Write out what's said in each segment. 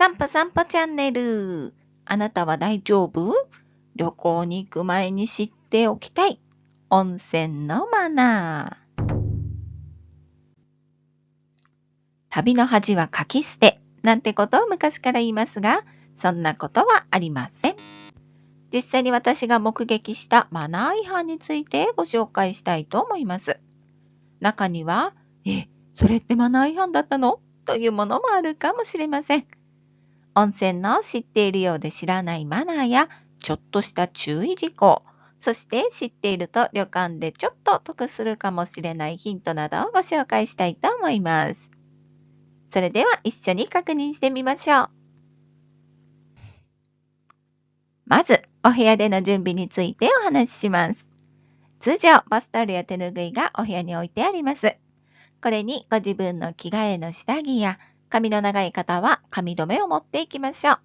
散歩散歩チャンネル。あなたは大丈夫？旅行に行く前に知っておきたい温泉のマナー。旅の恥はかき捨てなんてことを昔から言いますが、そんなことはありません。実際に私が目撃したマナー違反についてご紹介したいと思います。中には、それってマナー違反だったの？というものもあるかもしれません。温泉の知っているようで知らないマナーやちょっとした注意事項、そして知っていると旅館でちょっと得するかもしれないヒントなどをご紹介したいと思います。それでは一緒に確認してみましょう。まず、お部屋での準備についてお話しします。通常、バスタオルや手ぬぐいがお部屋に置いてあります。これにご自分の着替えの下着や髪の長い方は髪留めを持っていきましょう。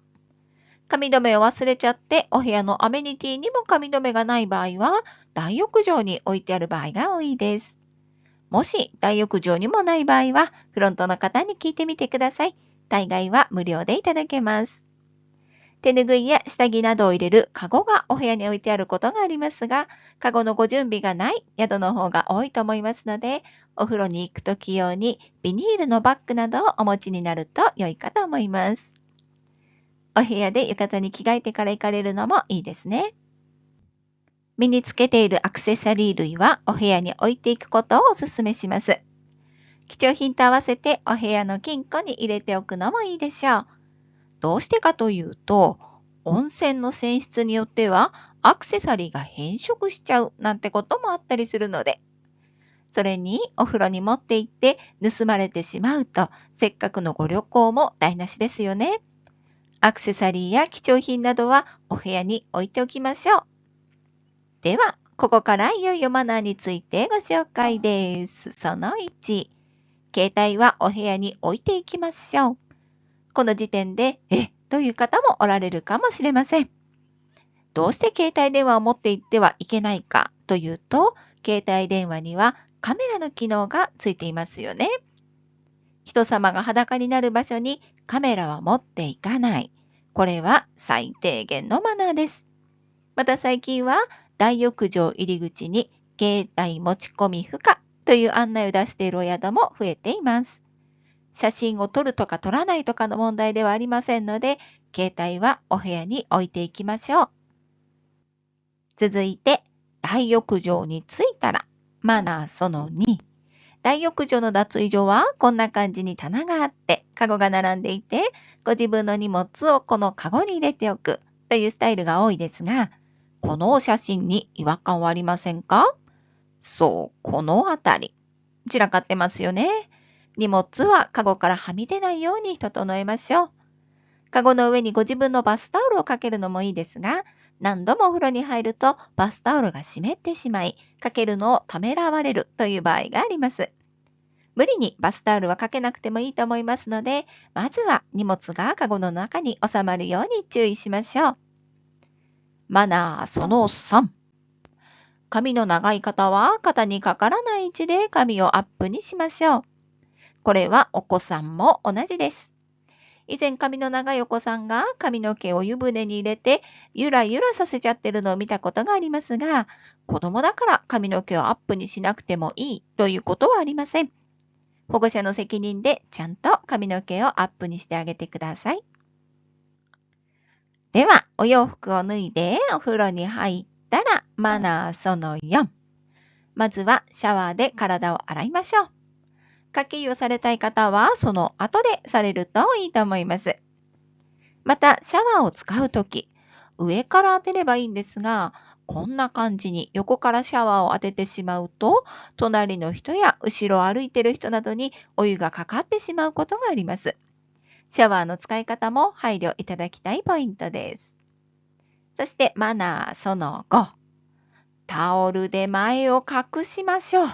髪留めを忘れちゃってお部屋のアメニティにも髪留めがない場合は大浴場に置いてある場合が多いです。もし大浴場にもない場合はフロントの方に聞いてみてください。大概は無料でいただけます。手ぬぐいや下着などを入れるカゴがお部屋に置いてあることがありますが、カゴのご準備がない宿の方が多いと思いますので、お風呂に行くとき用にビニールのバッグなどをお持ちになると良いかと思います。お部屋で浴衣に着替えてから行かれるのもいいですね。身につけているアクセサリー類はお部屋に置いていくことをお勧めします。貴重品と合わせてお部屋の金庫に入れておくのもいいでしょう。どうしてかというと、温泉の泉質によってはアクセサリーが変色しちゃうなんてこともあったりするので、それにお風呂に持って行って盗まれてしまうと、せっかくのご旅行も台無しですよね。アクセサリーや貴重品などはお部屋に置いておきましょう。では、ここからいよいよマナーについてご紹介です。その1、携帯はお部屋に置いていきましょう。この時点で、という方もおられるかもしれません。どうして携帯電話を持って行ってはいけないかというと、携帯電話にはカメラの機能がついていますよね。人様が裸になる場所にカメラは持っていかない。これは最低限のマナーです。また最近は大浴場入り口に携帯持ち込み不可という案内を出しているお宿も増えています。写真を撮るとか撮らないとかの問題ではありませんので、携帯はお部屋に置いていきましょう。続いて、大浴場に着いたら、マナーその2。大浴場の脱衣所はこんな感じに棚があって、カゴが並んでいて、ご自分の荷物をこのカゴに入れておくというスタイルが多いですが、この写真に違和感はありませんか？そう、このあたり。散らかってますよね。荷物はカゴからはみ出ないように整えましょう。カゴの上にご自分のバスタオルをかけるのもいいですが、何度もお風呂に入るとバスタオルが湿ってしまい、かけるのをためらわれるという場合があります。無理にバスタオルはかけなくてもいいと思いますので、まずは荷物がカゴの中に収まるように注意しましょう。マナーその3。髪の長い方は肩にかからない位置で髪をアップにしましょう。これはお子さんも同じです。以前髪の長いお子さんが髪の毛を湯船に入れてゆらゆらさせちゃってるのを見たことがありますが、子供だから髪の毛をアップにしなくてもいいということはありません。保護者の責任でちゃんと髪の毛をアップにしてあげてください。では、お洋服を脱いでお風呂に入ったらマナーその4。まずはシャワーで体を洗いましょう。かけ湯をされたい方はその後でされるといいと思います。また、シャワーを使うとき、上から当てればいいんですが、こんな感じに横からシャワーを当ててしまうと、隣の人や後ろを歩いている人などにお湯がかかってしまうことがあります。シャワーの使い方も配慮いただきたいポイントです。そしてマナーその5。タオルで前を隠しましょう。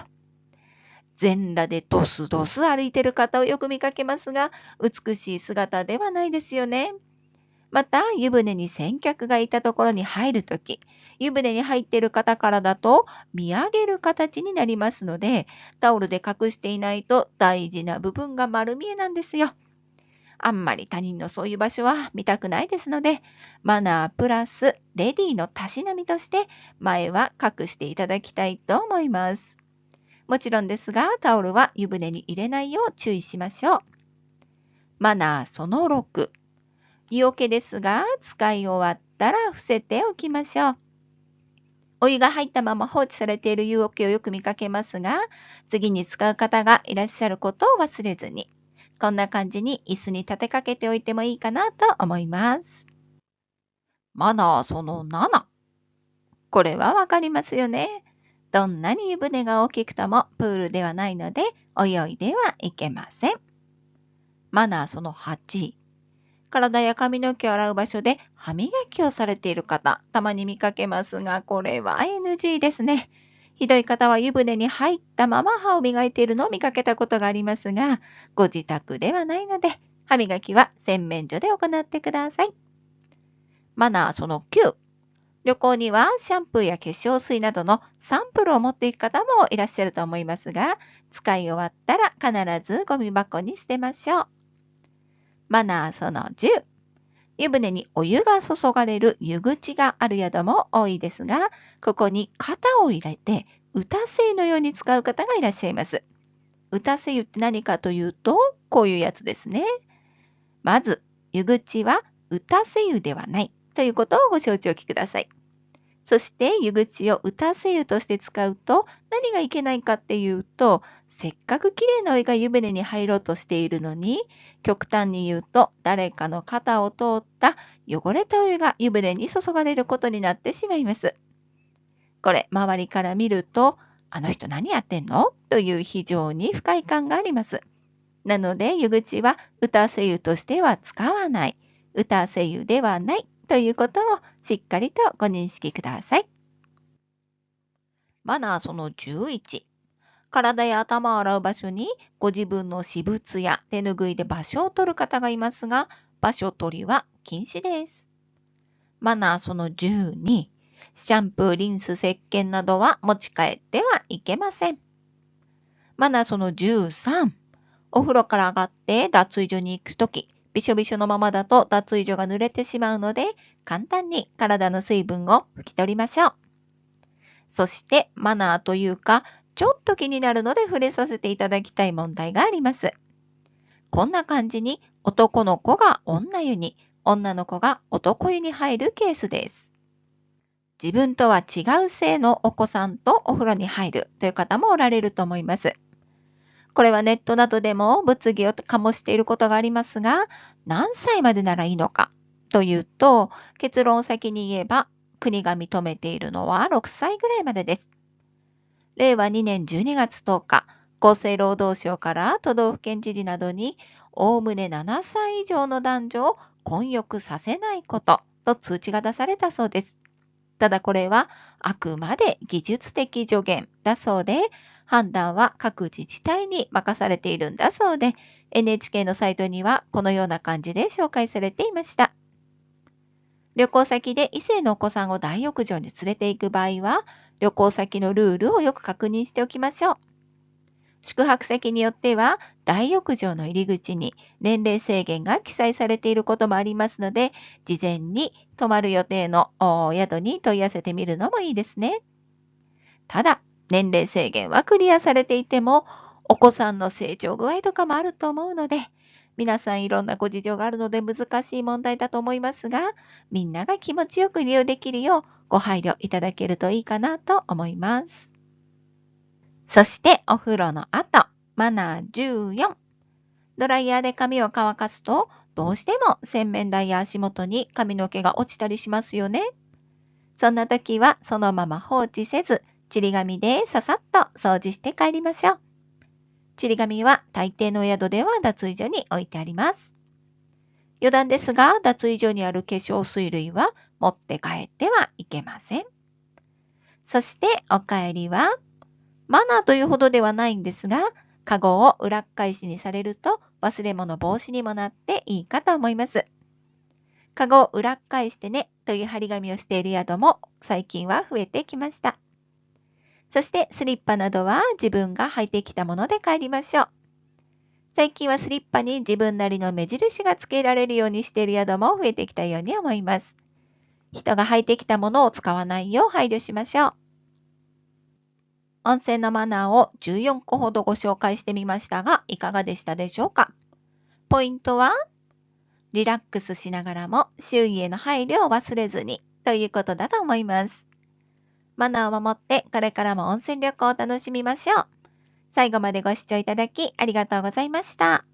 全裸でドスドス歩いている方をよく見かけますが、美しい姿ではないですよね。また、湯船に先客がいたところに入るとき、湯船に入っている方からだと見上げる形になりますので、タオルで隠していないと大事な部分が丸見えなんですよ。あんまり他人のそういう場所は見たくないですので、マナープラスレディーのたしなみとして前は隠していただきたいと思います。もちろんですが、タオルは湯船に入れないよう注意しましょう。マナーその6。湯桶ですが、使い終わったら伏せておきましょう。お湯が入ったまま放置されている湯桶をよく見かけますが、次に使う方がいらっしゃることを忘れずに、こんな感じに椅子に立てかけておいてもいいかなと思います。マナーその7。これはわかりますよね。どんなに湯船が大きくともプールではないので泳いではいけません。マナーその8。体や髪の毛を洗う場所で歯磨きをされている方、たまに見かけますが、これは NG ですね。ひどい方は湯船に入ったまま歯を磨いているのを見かけたことがありますが、ご自宅ではないので、歯磨きは洗面所で行ってください。マナーその9。旅行にはシャンプーや化粧水などのサンプルを持っていく方もいらっしゃると思いますが、使い終わったら必ずゴミ箱に捨てましょう。マナーその10。湯船にお湯が注がれる湯口がある宿も多いですが、ここに肩を入れて、打たせ湯のように使う方がいらっしゃいます。打たせ湯って何かというと、こういうやつですね。まず、湯口は打たせ湯ではないということをご承知おきください。そして湯口を打たせ湯として使うと何がいけないかっていうと、せっかくきれいなお湯が湯船に入ろうとしているのに、極端に言うと誰かの肩を通った汚れたお湯が湯船に注がれることになってしまいます。これ、周りから見ると、あの人何やってんのという非常に不快感があります。なので、湯口は打たせ湯としては使わない、打たせ湯ではないということをしっかりとご認識ください。マナーその11。体や頭を洗う場所にご自分の私物や手ぬぐいで場所を取る方がいますが、場所取りは禁止です。マナーその12。シャンプー、リンス、石鹸などは持ち帰ってはいけません。マナーその13。お風呂から上がって脱衣所に行くとき、びしょびしょのままだと脱衣所が濡れてしまうので、簡単に体の水分を拭き取りましょう。そしてマナーというか、ちょっと気になるので触れさせていただきたい問題があります。こんな感じに男の子が女湯に、女の子が男湯に入るケースです。自分とは違う性のお子さんとお風呂に入るという方もおられると思います。これはネットなどでも物議を醸していることがありますが、何歳までならいいのかというと、結論を先に言えば、国が認めているのは6歳ぐらいまでです。令和2年12月10日、厚生労働省から都道府県知事などに、おおむね7歳以上の男女を混浴させないことと通知が出されたそうです。ただこれはあくまで技術的助言だそうで、判断は各自治体に任されているんだそうで、NHK のサイトにはこのような感じで紹介されていました。旅行先で異性のお子さんを大浴場に連れて行く場合は、旅行先のルールをよく確認しておきましょう。宿泊先によっては、大浴場の入り口に年齢制限が記載されていることもありますので、事前に泊まる予定の宿に問い合わせてみるのもいいですね。ただ、年齢制限はクリアされていても、お子さんの成長具合とかもあると思うので、皆さんいろんなご事情があるので難しい問題だと思いますが、みんなが気持ちよく利用できるようご配慮いただけるといいかなと思います。そしてお風呂の後、マナー14。ドライヤーで髪を乾かすと、どうしても洗面台や足元に髪の毛が落ちたりしますよね。そんな時はそのまま放置せず、ちり紙でささっと掃除して帰りましょう。ちり紙は大抵の宿では脱衣所に置いてあります。余談ですが、脱衣所にある化粧水類は持って帰ってはいけません。そしてお帰りは、マナーというほどではないんですが、カゴを裏っ返しにされると忘れ物防止にもなっていいかと思います。カゴを裏っ返してねという張り紙をしている宿も最近は増えてきました。そしてスリッパなどは自分が履いてきたもので帰りましょう。最近はスリッパに自分なりの目印がつけられるようにしている宿も増えてきたように思います。人が履いてきたものを使わないよう配慮しましょう。温泉のマナーを14個ほどご紹介してみましたが、いかがでしたでしょうか？ポイントは、リラックスしながらも周囲への配慮を忘れずにということだと思います。マナーを守ってこれからも温泉旅行を楽しみましょう。最後までご視聴いただきありがとうございました。